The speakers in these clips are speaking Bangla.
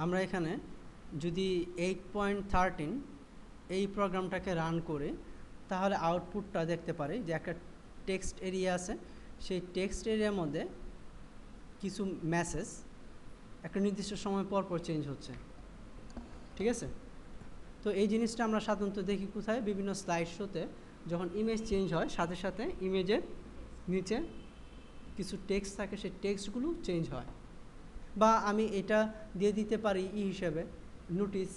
আমরা এখানে যদি 8.13 এই প্রোগ্রামটাকে রান করে তাহলে আউটপুটটা দেখতে পারি যে একটা টেক্সট এরিয়া আছে, সেই টেক্সট এরিয়ার মধ্যে কিছু মেসেজ একটা নির্দিষ্ট সময় পর পর চেঞ্জ হচ্ছে। ঠিক আছে, তো এই জিনিসটা আমরা সাধারণত দেখি কোথায়, বিভিন্ন স্লাইড শোতে যখন ইমেজ চেঞ্জ হয় সাথে সাথে ইমেজের নিচে কিছু টেক্সট থাকে, সেই টেক্সটগুলো চেঞ্জ হয়। বা আমি এটা দিয়ে দিতে পারি হিসেবে নোটিস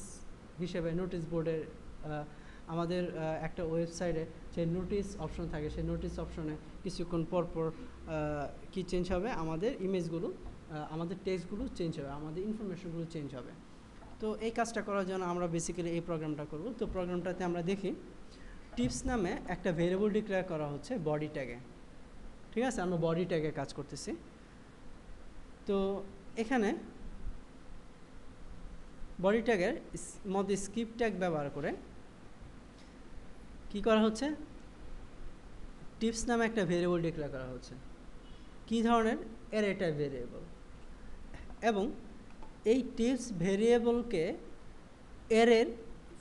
হিসেবে, নোটিস বোর্ডের আমাদের একটা ওয়েবসাইটে যে নোটিস অপশন থাকে, সেই নোটিস অপশনে কিছুক্ষণ পর পর কী চেঞ্জ হবে, আমাদের ইমেজগুলো, আমাদের টেক্সটগুলো চেঞ্জ হবে, আমাদের ইনফরমেশনগুলো চেঞ্জ হবে। তো এই কাজটা করার জন্য আমরা বেসিক্যালি এই প্রোগ্রামটা করব। তো প্রোগ্রামটাতে আমরা দেখি টিপস নামে একটা ভেরিয়েবল ডিক্লেয়ার করা হচ্ছে বডি ট্যাগে। ঠিক আছে, আমরা বডি ট্যাগে কাজ করতেছি। তো এখানে বডি ট্যাগের মধ্যে স্কিপ ট্যাগ ব্যবহার করে কি করা হচ্ছে, টিপস নামে একটা ভেরিয়েবল ডিক্লেয়ার করা হচ্ছে। কী ধরনের, অ্যারে টাইপ ভেরিয়েবল। এবং এই টিপস ভেরিয়েবলকে অ্যারের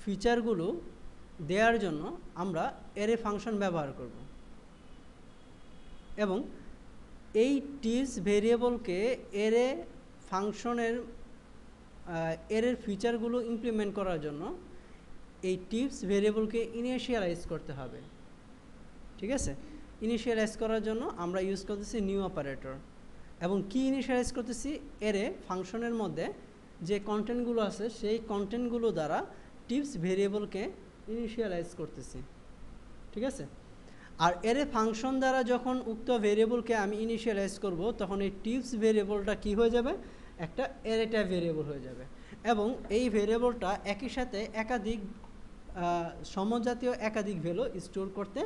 ফিচারগুলো দেওয়ার জন্য আমরা অ্যারে ফাংশন ব্যবহার করব। এবং এই টিপস ভেরিয়েবলকে অ্যারে ফাংশনের অ্যারের ফিচারগুলো ইমপ্লিমেন্ট করার জন্য এই টিপস ভেরিয়েবলকে ইনিশিয়ালাইজ করতে হবে। ঠিক আছে, ইনিশিয়ালাইজ করার জন্য আমরা ইউজ করতেছি নিউ অপারেটর। এবং কি ইনিশিয়ালাইজ করতেছি, অ্যারে ফাংশনের মধ্যে যে কন্টেন্টগুলো আছে সেই কন্টেন্টগুলো দ্বারা টিপস ভেরিয়েবলকে ইনিশিয়ালাইজ করতেছি। ঠিক আছে, আর অ্যারে ফাংশন দ্বারা যখন উক্ত ভেরিয়েবলকে আমি ইনিশিয়ালাইজ করব তখন এই টিপস ভেরিয়েবলটা কি হয়ে যাবে, একটা অ্যারে টাইপ ভেরিয়েবল হয়ে যাবে। এবং এই ভেরিয়েবলটা একই সাথে একাধিক সমজাতীয় একাধিক ভ্যালু স্টোর করতে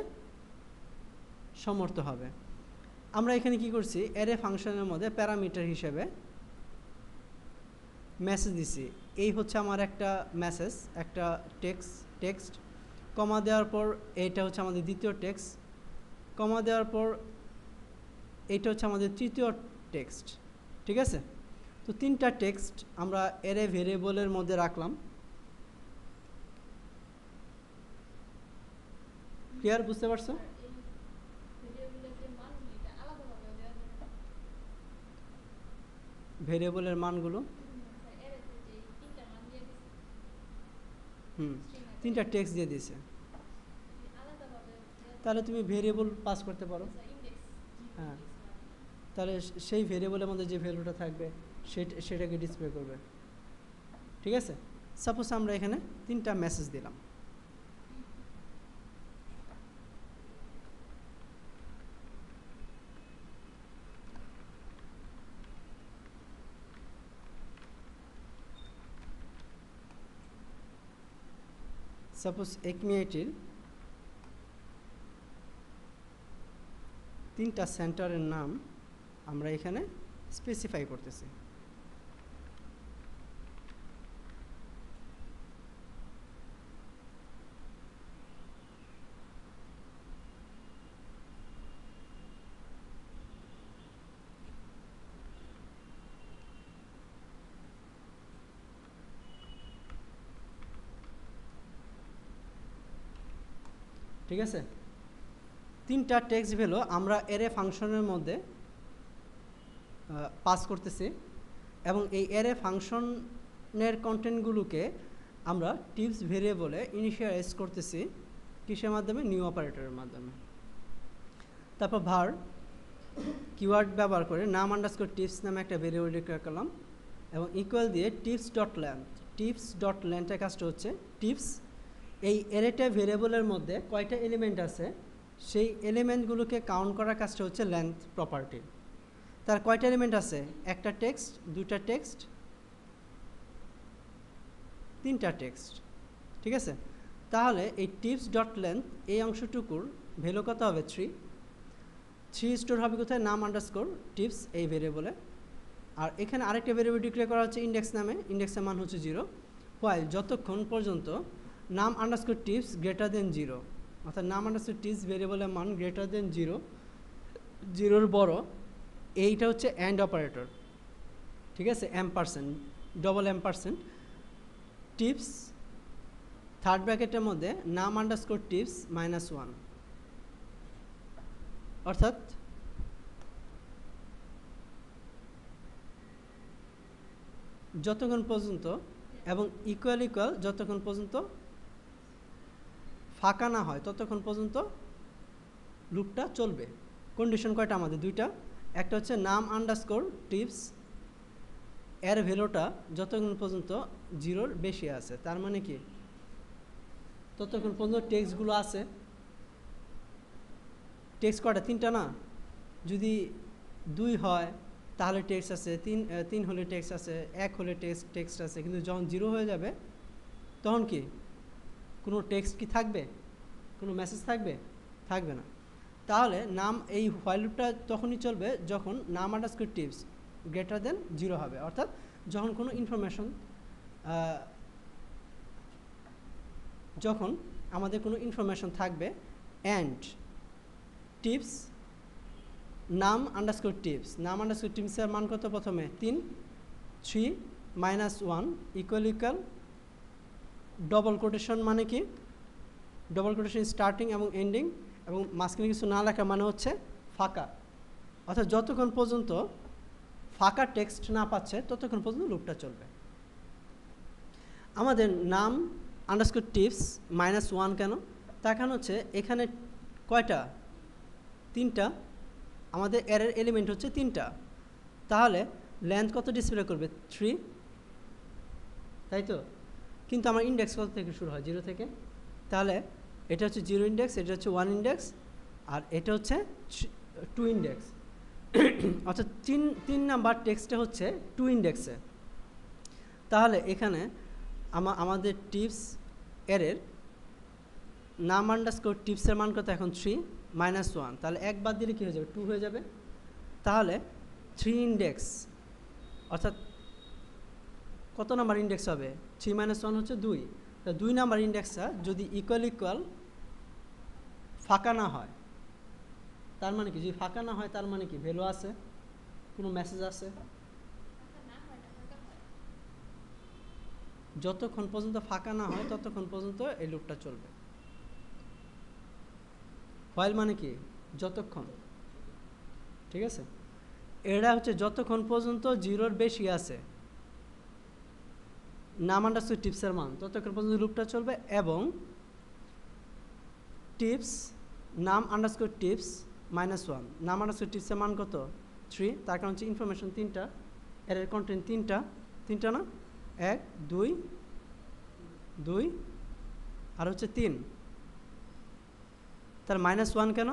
সমর্থ হবে। আমরা এখানে কি করছি, অ্যারে ফাংশনের মধ্যে প্যারামিটার হিসেবে মেসেজ দিছি। এই হচ্ছে আমার একটা মেসেজ, একটা টেক্সট কমা দেওয়ার পর এইটা হচ্ছে আমাদের দ্বিতীয় টেক্সট, কমা দেওয়ার পর এইটা হচ্ছে আমাদের তৃতীয় টেক্সট। ঠিক আছে, তো তিনটা টেক্সট আমরা অ্যারে ভেরিয়েবলের মধ্যে রাখলাম। ক্লিয়ার, বুঝতে পারছো? ভেরিয়েবলের মানগুলো তিনটা টেক্সট দিয়ে দিয়েছে, তাহলে তুমি ভেরিয়েবল পাস করতে পারো। হ্যাঁ, তাহলে সেই ভেরিয়েবলের মধ্যে যে ভ্যালুটা থাকবে সেটাকে ডিসপ্লে করবে। ঠিক আছে, সাপোজ আমরা এখানে তিনটা মেসেজ দিলাম। সাপোজ একমিআইটির তিনটা সেন্টারের নাম আমরা এখানে স্পেসিফাই করতেছি। ঠিক আছে, তিনটা টেক্সট ভ্যালু আমরা অ্যারে ফাংশনের মধ্যে পাস করতেছি এবং এই অ্যারে ফাংশনের কন্টেন্টগুলোকে আমরা টিপস ভেরিয়েবলে ইনিশিয়ালাইজ করতেছি কিসের মাধ্যমে, নিউ অপারেটরের মাধ্যমে। তারপর ভার কিওয়ার্ড ব্যবহার করে নাম আন্ডারস্কোর টিপস নামে একটা ভেরিয়েবল ডিক্লেয়ার করলাম এবং ইকুয়াল দিয়ে টিপস ডট লেন্থের কাজটা হচ্ছে টিপস এই অ্যারেটা ভেরিয়েবলের মধ্যে কয়টা এলিমেন্ট আছে সেই এলিমেন্টগুলোকে কাউন্ট করার কাজটা হচ্ছে লেন্থ প্রপার্টি। তার কয়টা এলিমেন্ট আছে, একটা টেক্সট, দুইটা টেক্সট, তিনটা টেক্সট। ঠিক আছে, তাহলে এই টিপস ডট লেন্থ এই অংশটুকুর ভ্যালু কত হবে, 3 স্টোর হবে কোথায়, নাম আন্ডারস্কোর টিপস এই ভেরিয়েবলে। আর এখানে আরেকটা ভেরিয়েবল ডিক্লেয়ার করা হচ্ছে ইন্ডেক্স নামে, ইন্ডেক্সের মান হচ্ছে 0, হোয়াইল যতক্ষণ পর্যন্ত নাম আন্ডারস্কোর টিপস গ্রেটার দেন 0, অর্থাৎ নাম আন্ডারস্কোর টিপস ভেরিয়েবলের মান গ্রেটার দেন 0, 0-র বড়, এইটা হচ্ছে অ্যান্ড অপারেটর। ঠিক আছে, %, ডবল এম্পারসেন্ট টিপস থার্ড ব্র্যাকেটের মধ্যে নাম আন্ডারস্কোর টিপস -1, অর্থাৎ যতক্ষণ পর্যন্ত এবং ইকুয়াল যতক্ষণ পর্যন্ত ফাঁকা না হয় ততক্ষণ পর্যন্ত লুপটা চলবে। কন্ডিশন কয়টা আমাদের? দুইটা। একটা হচ্ছে নাম আন্ডারস্কোর টিপস এর ভ্যালুটা যতক্ষণ পর্যন্ত 0-র বেশি আছে, তার মানে কি ততক্ষণ পর্যন্ত টেক্সটগুলো আছে। টেক্সট কয়টা? 3টা না? যদি 2 হয় তাহলে টেক্সট আছে, 3 হলে টেক্সট আছে, 1 হলে টেক্সট আছে। কিন্তু যখন 0 হয়ে যাবে তখন কি কোনো টেক্সট কি থাকবে? কোনো মেসেজ থাকবে? থাকবে না। তাহলে নাম এই হোয়াইল লুপটা তখনই চলবে যখন নাম আন্ডারস্কোর টিপস গ্রেটার দেন 0 হবে, অর্থাৎ যখন কোনো ইনফরমেশন যখন আমাদের কোনো ইনফরমেশন থাকবে অ্যান্ড টিপস নাম আন্ডারস্কোর টিপসের মান কত? প্রথমে 3 -1 ইকুয়াল ডবল কোটেশন মানে কি? ডবল কোটেশন স্টার্টিং এবং এন্ডিং এবং মাঝখানে কিছু না লেখা মানে হচ্ছে ফাঁকা, অর্থাৎ যতক্ষণ পর্যন্ত ফাঁকা টেক্সট না পাচ্ছে ততক্ষণ পর্যন্ত লুপটা চলবে। আমাদের নাম আন্ডারস্কোর টিপস -1 কেন? তার কারণ হচ্ছে এখানে কয়টা? 3টা। আমাদের এর এলিমেন্ট হচ্ছে 3টা, তাহলে লেন্থ কত ডিসপ্লে করবে? 3, তাই তো? কিন্তু আমার ইন্ডেক্স কত থেকে শুরু হয়? 0 থেকে। তাহলে এটা হচ্ছে 0 ইন্ডেক্স, এটা হচ্ছে 1 ইন্ডেক্স, আর এটা হচ্ছে 2 ইন্ডেক্স। অর্থাৎ 3 নাম্বার টেক্সটটা হচ্ছে 2 ইন্ডেক্সে। তাহলে এখানে আমাদের টিপস এর নাম আন্ডারস্কোর টিপসের মান কত এখন? 3 -1, তাহলে 1 বাদ দিলে কী হয়ে যাবে? 2 হয়ে যাবে। তাহলে 3 ইন্ডেক্স, অর্থাৎ কত নাম্বার ইন্ডেক্স হবে? 3 -1 হচ্ছে 2। তা 2 নাম্বার ইন্ডেক্সটা যদি ইকুয়াল ফাঁকা না হয়, তার মানে কি? যদি ফাঁকা না হয় তার মানে কি ভ্যালু আছে, কোনো মেসেজ আছে। যতক্ষণ পর্যন্ত ফাঁকা না হয় ততক্ষণ পর্যন্ত এই লুপটা চলবে। হোয়াইল মানে কি? যতক্ষণ, ঠিক আছে? এটা হচ্ছে যতক্ষণ পর্যন্ত 0-র বেশি আছে নাম আন্ডারস্কোর টিপসের মান, ততক্ষণ পর্যন্ত লুপটা চলবে। এবং টিপস নাম আন্ডারস্কোর টিপস -1, নাম আন্ডারস্কোর টিপসের মান কত? 3, তার কারণ হচ্ছে ইনফরমেশন 3টা, এর কন্টেন্ট 3টা না? 1 2 2 আর হচ্ছে 3, তার -1 কেন?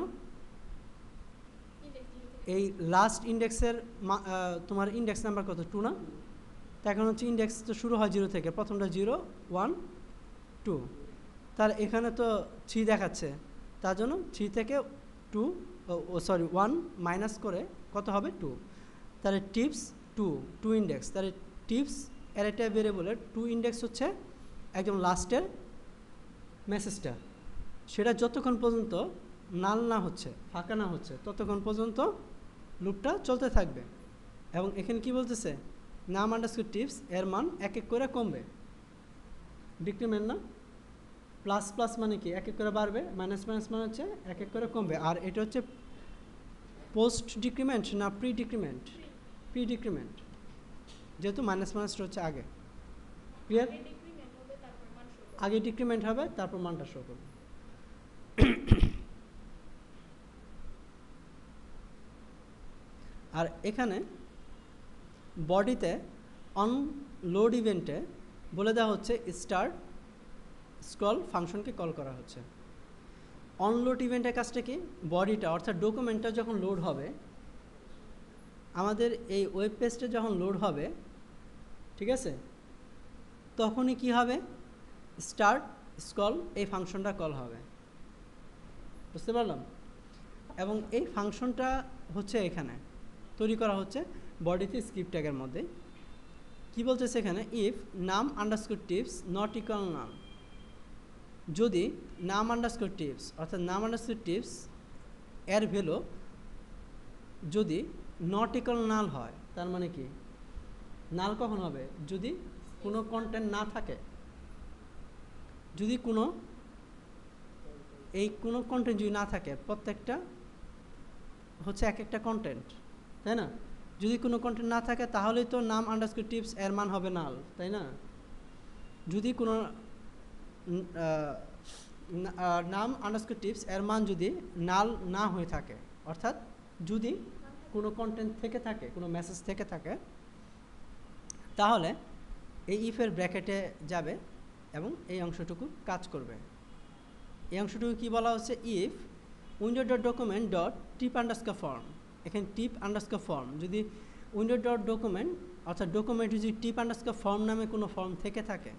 এই লাস্ট ইন্ডেক্সের তোমার ইন্ডেক্স নাম্বার কত? 2 না? তার কারণ হচ্ছে ইন্ডেক্স তো শুরু হয় 0 থেকে, প্রথমটা 0 1 2, তাহলে এখানে তো 3 দেখাচ্ছে, তার জন্য 3 থেকে 1 মাইনাস করে কত হবে? 2। তাহলে টিপস 2 ইন্ডেক্স, তাহলে টিপস এর একটা ভেরিয়েবলের 2 ইন্ডেক্স হচ্ছে একদম লাস্টের মেসেজটা, সেটা যতক্ষণ পর্যন্ত নাল না হচ্ছে, ফাঁকা না হচ্ছে, ততক্ষণ পর্যন্ত লুপটা চলতে থাকবে। এবং এখানে কি বলতেছে? নাম আন্ডারস্কোর টিপস এর মান এক এক করে কমবে। ডিক্রিমেন্ট না? প্লাস প্লাস মানে কি? এক এক করে বাড়বে, মাইনাস মাইনাস মানে হচ্ছে এক এক করে কমবে। আর এটা হচ্ছে পোস্ট ডিক্রিমেন্ট না প্রি ডিক্রিমেন্ট? প্রি ডিক্রিমেন্ট, যেহেতু মাইনাস মাইনাসটা হচ্ছে আগে। ক্লিয়ার? আগে ডিক্রিমেন্ট হবে, তারপর মানটা শো করবে। আর এখানে বডিতে অন লোড ইভেন্টে বলে দেওয়া হচ্ছে স্টার্ট স্ক্রল ফাংশনকে কল করা হচ্ছে। অনলোড ইভেন্টের কাজটা কি? বডিটা অর্থাৎ ডকুমেন্টটা যখন লোড হবে, আমাদের এই ওয়েব পেজটা যখন লোড হবে, ঠিক আছে, তখনই কি হবে? স্টার্ট স্ক্রল এই ফাংশনটা কল হবে। বুঝতে পারলাম? এবং এই ফাংশনটা হচ্ছে এখানে তৈরি করা হচ্ছে বডিতে স্ক্রিপ্ট ট্যাগের মধ্যে। কি বলতেছে এখানে? ইফ নাম আন্ডারস্কোর টিপস নট ইকুয়াল নাল, যদি নাম আন্ডারস্কোর টিপস অর্থাৎ নাম আন্ডারস্কোর টিপস এর ভ্যালু যদি নট ইকুয়াল নাল হয়, তার মানে কি নাল কখন হবে? যদি কোনো কন্টেন্ট না থাকে, যদি কোনো কোনো কন্টেন্ট যদি না থাকে, প্রত্যেকটা হচ্ছে এক একটা কন্টেন্ট, তাই না? যদি কোনো কন্টেন্ট না থাকে তাহলেই তো নাম আন্ডারস্কোর টিপস এর মান হবে নাল, তাই না? যদি কোনো নাম আন্ডারস্কোর টিপস এর মান যদি নাল না হয়ে থাকে, অর্থাৎ যদি কোনো কন্টেন্ট থেকে থাকে, কোনো মেসেজ থেকে থাকে, তাহলে এই ইফের ব্র্যাকেটে যাবে এবং এই অংশটুকু কাজ করবে। এই অংশটুকু কি বলা হচ্ছে? If window dot document dot tip underscore form. এখানে টিপ আন্ডারস্কোর ফর্ম, যদি উইন্ডো ডট ডকুমেন্ট অর্থাৎ ডকুমেন্টে যদি টিপ আন্ডারস্কোর ফর্ম নামে কোনো ফর্ম থেকে থাকে,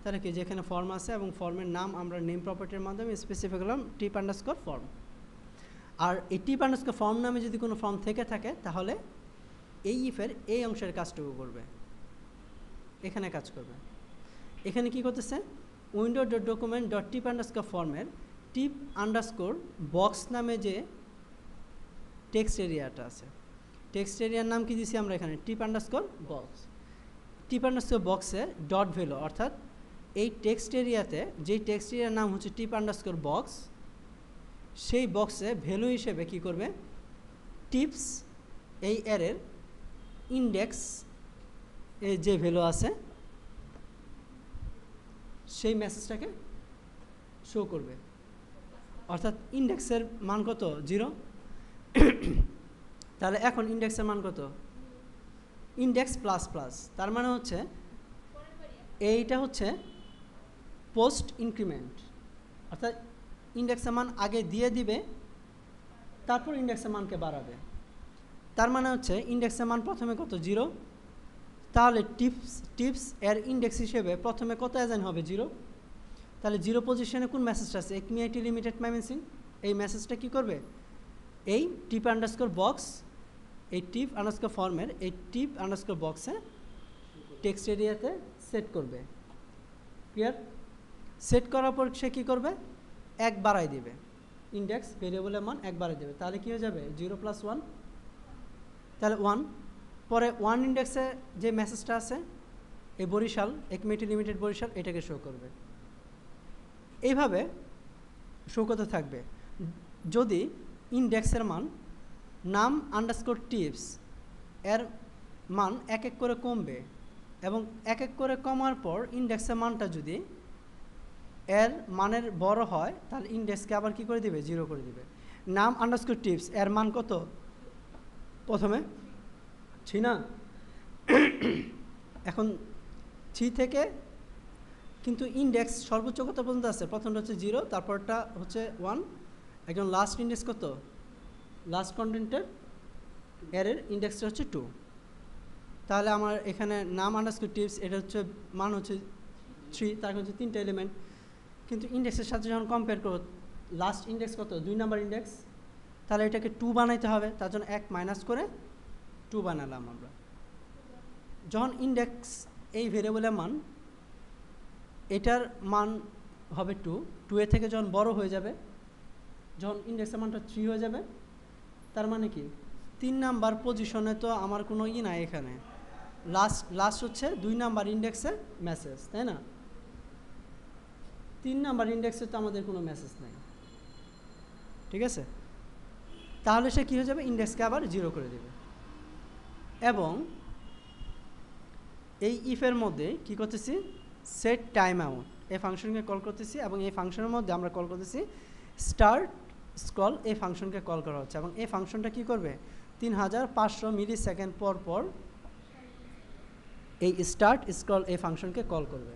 তাহলে কি যেখানে ফর্ম আছে এবং ফর্মের নাম আমরা নেম প্রপার্টির মাধ্যমে স্পেসিফাই করলাম টিপ আন্ডারস্কোর ফর্ম। আর এই টিপ আন্ডারস্কোর ফর্ম নামে যদি কোনো ফর্ম থেকে থাকে, তাহলে এই ইফের এই অংশের কাজটুকু করবে, এখানে কাজ করবে। এখানে কি করতেছে? উইন্ডো ডট ডকুমেন্ট ডট টিপ আন্ডারস্কোর ফর্মের টিপ আন্ডারস্কোর বক্স নামে যে টেক্সট এরিয়াটা আছে, টেক্সট এরিয়ার নাম কি দিছি আমরা এখানে? টিপ আন্ডারস্কোর বক্স। টিপ আন্ডারস্কোর বক্সের ডট ভ্যালু, অর্থাৎ এই টেক্সট এরিয়াতে যেই টেক্সট এরিয়ার নাম হচ্ছে টিপ আন্ডারস্কোর বক্স, সেই বক্সে ভ্যালু হিসেবে কি করবে? টিপস এই এর ইন্ডেক্স এ যে ভ্যালু আছে সেই মেসেজটাকে শো করবে। অর্থাৎ ইন্ডেক্সের মান কত? 0। তাহলে এখন ইন্ডেক্সের মান কত? Index plus plus. তার মানে হচ্ছে এইটা হচ্ছে পোস্ট ইনক্রিমেন্ট, অর্থাৎ ইন্ডেক্সের মান আগে দিয়ে দিবে, তারপর ইন্ডেক্সের মানকে বাড়াবে। তার মানে হচ্ছে ইন্ডেক্সের মান প্রথমে কত? 0। তাহলে টিপস এর ইন্ডেক্স হিসেবে প্রথমে কত অ্যাসাইন হবে? 0। তাহলে 0 পজিশনে কোন মেসেজটা আছে? একমিআইটি লিমিটেড মাইমেসিং। এই মেসেজটা কি করবে? এই টিপ আন্ডারস্কোর বক্স, এই টিপ আন্ডারস্কোর ফর্মের এই টিপ আন্ডারস্কোর বক্সে টেক্সট এরিয়াতে সেট করবে। ক্লিয়ার? সেট করার পর সে কী করবে? 1 বাড়াই দেবে, ইন্ডেক্স ভেরিয়েবলের মান 1 বাড়াই দেবে। তাহলে কী হয়ে যাবে? 0 + 1, তাহলে 1। পরে 1 ইন্ডেক্সে যে মেসেজটা আছে, এই বরিশাল একমিআইটি লিমিটেড বরিশাল, এটাকে শো করবে। এইভাবে শো করতে থাকবে। যদি ইন্ডেক্সের মান নাম আন্ডারস্কোর টিপস এর মান এক এক করে কমবে এবং এক এক করে কমার পর ইন্ডেক্সের মানটা যদি এর মানের বড় হয়, তাহলে ইন্ডেক্সকে আবার কি করে দিবে? 0 করে দিবে। নাম আন্ডারস্কোর টিপস এর মান কত? প্রথমে 3 না? এখন 3 থেকে কিন্তু ইন্ডেক্স সর্বোচ্চ কত পর্যন্ত আছে? প্রথমটা হচ্ছে 0, তারপরটা হচ্ছে 1, একজন লাস্ট ইন্ডেক্স কত? লাস্ট কন্টেন্টের এর ইন্ডেক্সটা হচ্ছে 2। তাহলে আমার এখানে নাম আন্ডারস্কোর টিপস এটা হচ্ছে মান হচ্ছে 3, তার হচ্ছে 3টা এলিমেন্ট। কিন্তু ইন্ডেক্সের সাথে যখন কম্পেয়ার করো, লাস্ট ইন্ডেক্স কত? 2 নাম্বার ইন্ডেক্স। তাহলে এটাকে 2 বানাইতে হবে, তার জন্য 1 মাইনাস করে 2 বানালাম আমরা। যখন ইন্ডেক্স এই ভেরিয়েবলের মান, এটার মান হবে 2 এর থেকে যখন বড় হয়ে যাবে, যখন ইন্ডেক্সের মানটা 3 হয়ে যাবে, তার মানে কি 3 নাম্বার পজিশনে তো আমার কোনো নাই এখানে, লাস্ট হচ্ছে 2 নাম্বার ইন্ডেক্সের মেসেজ, তাই না? 3 নাম্বার ইন্ডেক্সে তো আমাদের কোনো মেসেজ নাই, ঠিক আছে? তাহলে সে কী হয়ে যাবে? ইন্ডেক্সকে আবার 0 করে দেবে। এবং এই ইফের মধ্যে কি করতেছি? সেট টাইম আউট এই ফাংশনকে কল করতেছি, এবং এই ফাংশনের মধ্যে আমরা কল করতেছি স্টার্ট স্ক্রল। এই ফাংশনকে কল করা হচ্ছে, এবং এই ফাংশনটা কি করবে? 3500 মিলি সেকেন্ড পর পর এই স্টার্ট স্ক্রল এই ফাংশনকে কল করবে।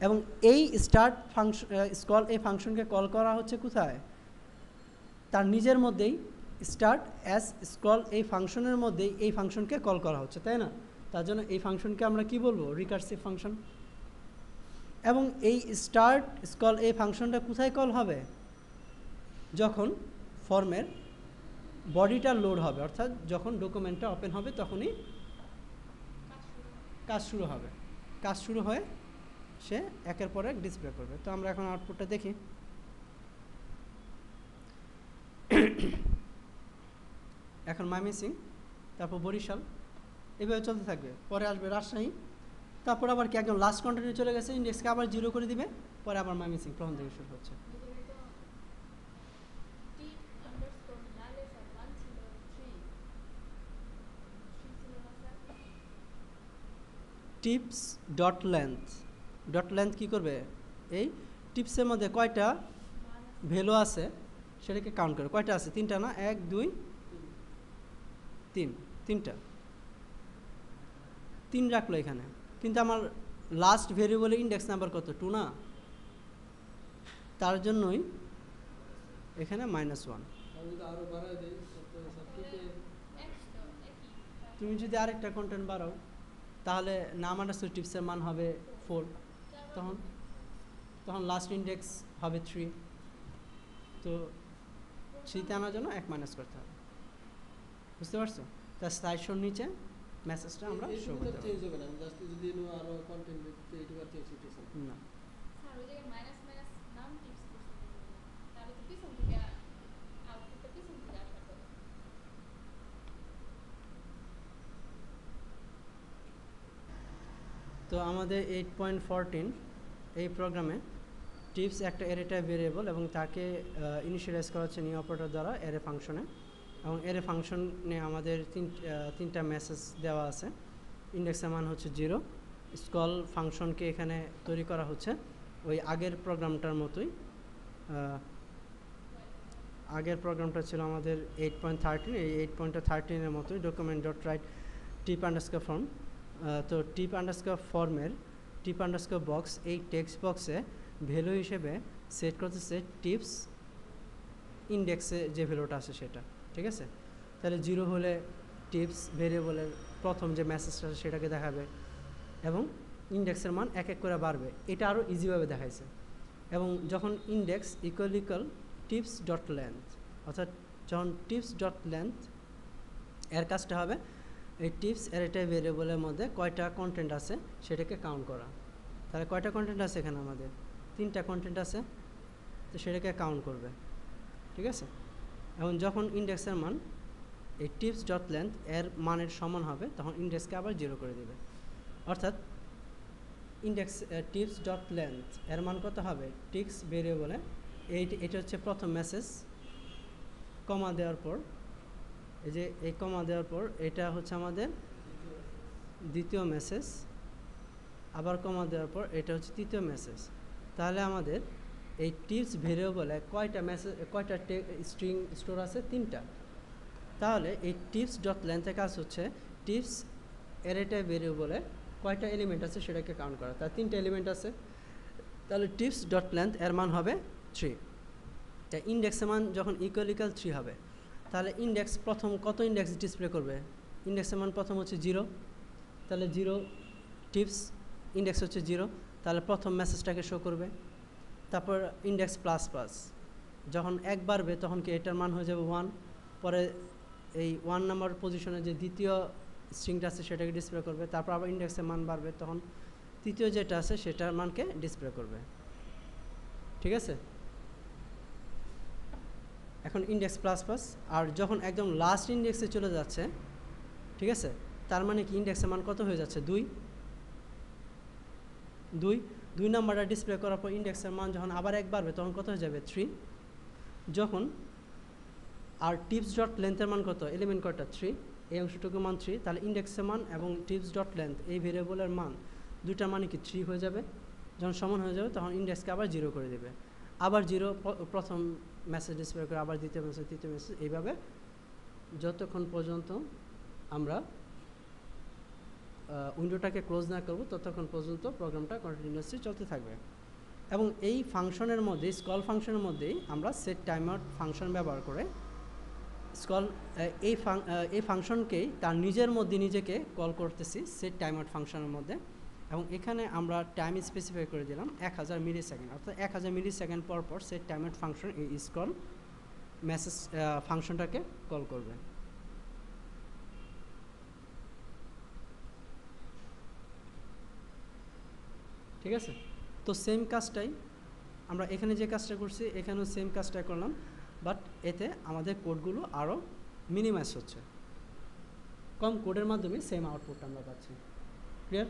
এবং এই স্টার্ট ফাংশন স্ক্রল এই ফাংশনকে কল করা হচ্ছে কোথায়? তার নিজের মধ্যেই স্টার্ট অ্যাজ স্ক্রল এই ফাংশনের মধ্যেই এই ফাংশনকে কল করা হচ্ছে, তাই না? তার জন্য এই ফাংশনকে আমরা কি বলবো? Recursive function. এবং এই স্টার্ট স্ক্রল এই ফাংশনটা কোথায় কল হবে? যখন ফর্মের বডিটা লোড হবে, অর্থাৎ যখন ডকুমেন্টটা ওপেন হবে তখনই কাজ শুরু হবে। কাজ শুরু হয়ে সে একের পর এক ডিসপ্লে করবে। তো আমরা এখন আউটপুটটা দেখি। এখন মাইমিসিং, তারপর বরিশাল, এভাবে চলতে থাকবে। পরে আসবে রাজশাহী, তারপর আবার কি একদম লাস্ট কন্টিনিউ চলে গেছে, ইন্ডেক্সকে আবার 0 করে দিবে, পরে আবার ময়মনসিংহ প্রথম থেকে শুরু হচ্ছে। টিপস ডট লেন্থ কী করবে, এই টিপসের মধ্যে কয়টা ভ্যালু আছে সেটাকে কাউন্ট করে। কয়টা আছে? 3টা না? 1 2 3, 3টা, 3 রাখলো এখানে। কিন্তু আমার লাস্ট ভেরিয়েবলের ইন্ডেক্স নাম্বার কত? 2 না? তার জন্যই এখানে -1। তুমি যদি আরেকটা কন্টেন্ট বাড়াও তাহলে নাম আন্ডারস্কোর টিপসের মান হবে 4, তখন লাস্ট ইন্ডেক্স হবে 3। তো 3তে আনার জন্য 1 মাইনাস করতে হবে। বুঝতে পারছো? তার স্লাইড শোর নিচে মেসেজটা আমরা শো করতে পারি। না, তো আমাদের 8.14 এই প্রোগ্রামে টিপস একটা অ্যারে টাইপ ভেরিয়েবল এবং তাকে ইনিশিয়ালাইজ করা হচ্ছে নিউ অপারেটর দ্বারা অ্যারে ফাংশনে। এবং অ্যারে ফাংশনে আমাদের তিনটা মেসেজ দেওয়া আছে। ইন্ডেক্সের মান হচ্ছে 0। স্কল ফাংশনকে এখানে তৈরি করা হচ্ছে ওই আগের প্রোগ্রামটার মতোই। আগের প্রোগ্রামটা ছিল আমাদের 8.13, এই 8.13-এর মতোই ডকুমেন্ট ডট রাইট টিপ আন্ডারস্কোর ফর্ম। তো টিপ আন্ডারস্কোর ফর্মের টিপ আন্ডারস্কোর বক্স, এই টেক্সট বক্সে ভ্যালু হিসেবে সেট করতেছে টিপস ইন্ডেক্সে যে ভ্যালুটা আছে সেটা। ঠিক আছে? তাহলে 0 হলে টিপস ভেরিয়েবলের প্রথম যে মেসেজটা আছে সেটাকে দেখাবে এবং ইন্ডেক্সের মান এক এক করে বাড়বে। এটা আরও ইজিভাবে দেখাইছে। এবং যখন index equal tips dot length, অর্থাৎ যখন টিপস ডট লেন্থ এর কাজটা হবে এই টিপস অ্যারেটা ভেরিয়েবলের মধ্যে কয়টা কন্টেন্ট আছে সেটাকে কাউন্ট করা। তাহলে কয়টা কন্টেন্ট আছে এখানে? আমাদের 3টা কন্টেন্ট আছে, তো সেটাকে কাউন্ট করবে। ঠিক আছে? এবং যখন ইন্ডেক্সের মান এই টিপস ডট লেন্থ এর মানের সমান হবে তখন ইন্ডেক্সকে আবার 0 করে দেবে। অর্থাৎ ইন্ডেক্স টিপস ডট লেন্থ এর মান কত হবে? টিপস ভেরিয়েবলে এটা হচ্ছে প্রথম মেসেজ, কমা দেওয়ার পর এই যে এই কমা দেওয়ার পর এটা হচ্ছে আমাদের দ্বিতীয় মেসেজ, আবার কমা দেওয়ার পর এটা হচ্ছে তৃতীয় মেসেজ। তাহলে আমাদের এই টিপস ভেরিয়েবলে কয়টা মেসেজ, কয়টা স্ট্রিং স্টোর আছে? 3টা। তাহলে এই টিপস ডট লেন্থের কাজ হচ্ছে টিপস অ্যারেটা ভেরিয়েবলে কয়টা এলিমেন্ট আছে সেটাকে কাউন্ট করা। তার 3টা এলিমেন্ট আছে, তাহলে টিপস ডট লেন্থ এর মান হবে 3। তাই ইন্ডেক্সের মান যখন ইকুয়াল 3 হবে তাহলে ইন্ডেক্স প্রথম কত ইন্ডেক্স ডিসপ্লে করবে? ইন্ডেক্সের মান প্রথম হচ্ছে 0, তাহলে 0 টিপস ইন্ডেক্স হচ্ছে 0, তাহলে প্রথম মেসেজটাকে শো করবে। তারপর ইন্ডেক্স প্লাস যখন 1 বাড়বে তখন কি এটার মান হয়ে যাবে 1, পরে এই 1 নাম্বার পজিশনে যে দ্বিতীয় স্ট্রিংটা আছে সেটাকে ডিসপ্লে করবে। তারপর আবার ইন্ডেক্সের মান বাড়বে তখন তৃতীয় যেটা আছে সেটার মানকে ডিসপ্লে করবে। ঠিক আছে? এখন ইন্ডেক্স প্লাস আর যখন একদম লাস্ট ইন্ডেক্সে চলে যাচ্ছে, ঠিক আছে, তার মানে কি ইন্ডেক্সের মান কত হয়ে যাচ্ছে? 2 নাম্বারটা ডিসপ্লে করার পর ইন্ডেক্সের মান যখন আবার 1 বাড়বে তখন কত হয়ে যাবে? 3। যখন আর টিপস ডট লেন্থের মান কত? এলিমেন্ট কয়টা? 3, এই অংশটুকু মান 3, তাহলে ইন্ডেক্সের মান এবং টিপস ডট লেন্থ এই ভেরিয়েবলের মান দুইটার মানে কি 3 হয়ে যাবে। যখন সমান হয়ে যাবে তখন ইন্ডেক্সকে আবার 0 করে দেবে। আবার 0 প্রথম মেসেজ ডিসপ্লে করে, আবার দ্বিতীয় মেসেজ, তৃতীয় মেসেজ, এইভাবে যতক্ষণ পর্যন্ত আমরা উইন্ডোটাকে ক্লোজ না করব ততক্ষণ পর্যন্ত প্রোগ্রামটা কন্টিনিউয়াসলি চলতে থাকবে। এবং এই ফাংশনের মধ্যে, স্কল ফাংশনের মধ্যেই আমরা সেট টাইম আউট ফাংশন ব্যবহার করে স্কল এই ফাংশনকেই তার নিজের মধ্যে নিজেকে কল করতেছি সেট টাইম আউট ফাংশনের মধ্যে। এবং এখানে আমরা টাইম স্পেসিফাই করে দিলাম 1000 মিলি সেকেন্ড, অর্থাৎ 1000 মিলি সেকেন্ড পর সেট টাইম আউট ফাংশন এই স্কল মেসেজ ফাংশনটাকে কল করবে। ঠিক আছে? তো সেম কাজটাই আমরা এখানে যে কাজটা করছি এখানেও সেম কাজটা করলাম, বাট এতে আমাদের কোডগুলো আরও মিনিমাইজ হচ্ছে। কম কোডের মাধ্যমে সেম আউটপুট আমরা পাচ্ছি। ক্লিয়ার?